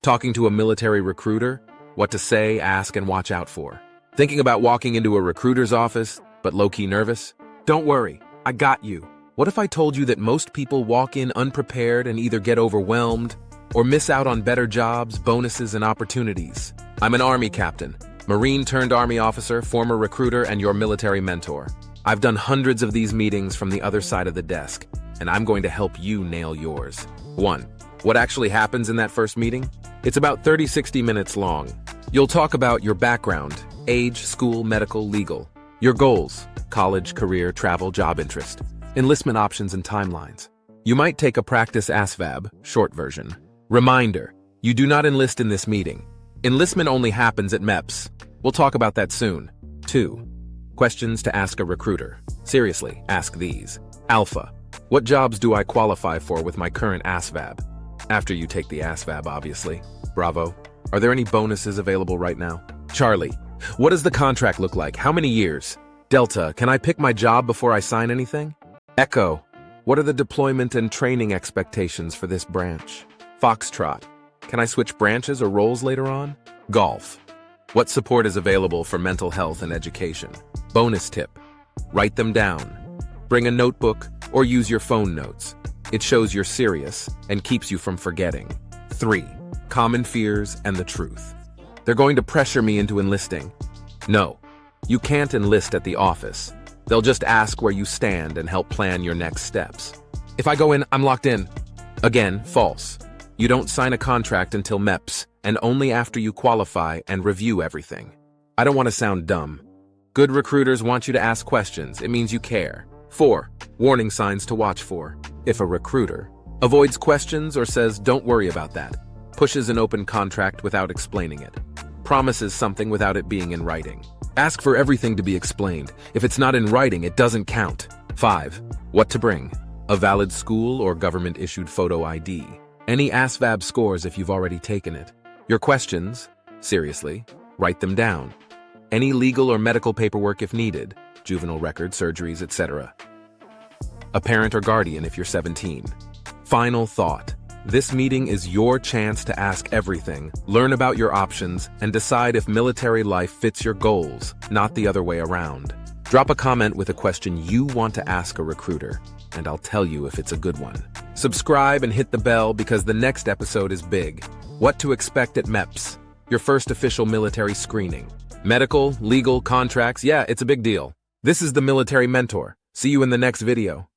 Talking to a military recruiter? What to say, ask, and watch out for. Thinking about walking into a recruiter's office, but low-key nervous? Don't worry, I got you. What if I told you that most people walk in unprepared and either get overwhelmed or miss out on better jobs, bonuses, and opportunities? I'm an Army captain, Marine-turned-Army officer, former recruiter, and your military mentor. I've done hundreds of these meetings from the other side of the desk, and I'm going to help you nail yours. 1. What actually happens in that first meeting? It's about 30-60 minutes long. You'll talk about your background, age, school, medical, legal, your goals, college, career, travel, job interest, enlistment options, and timelines. You might take a practice ASVAB, short version. Reminder, you do not enlist in this meeting. Enlistment only happens at MEPS. We'll talk about that soon. 2. Questions to ask a recruiter. Seriously, ask these. Alpha. What jobs do I qualify for with my current ASVAB? After you take the ASVAB, obviously. Bravo. Are there any bonuses available right now? Charlie. What does the contract look like? How many years? Delta. Can I pick my job before I sign anything? Echo. What are the deployment and training expectations for this branch? Foxtrot. Can I switch branches or roles later on? Golf. What support is available for mental health and education? Bonus tip. Write them down. Bring a notebook or use your phone notes. It shows you're serious and keeps you from forgetting. 3. Common fears and the truth. They're going to pressure me into enlisting. No, you can't enlist at the office. They'll just ask where you stand and help plan your next steps. If I go in, I'm locked in. Again, false. You don't sign a contract until MEPS, and only after you qualify and review everything. I don't want to sound dumb. Good recruiters want you to ask questions. It means you care. 4. Warning signs to watch for. If a recruiter avoids questions or says, "Don't worry about that," pushes an open contract without explaining it, promises something without it being in writing. Ask for everything to be explained. If it's not in writing, it doesn't count. 5. What to bring. A valid school or government-issued photo ID. Any ASVAB scores if you've already taken it. Your questions, seriously, write them down. Any legal or medical paperwork if needed, juvenile record, surgeries, etc. A parent or guardian if you're 17. Final thought. This meeting is your chance to ask everything, learn about your options, and decide if military life fits your goals, not the other way around. Drop a comment with a question you want to ask a recruiter, and I'll tell you if it's a good one. Subscribe and hit the bell because the next episode is big. What to expect at MEPS, your first official military screening. Medical, legal, contracts, yeah, it's a big deal. This is the Military Mentor. See you in the next video.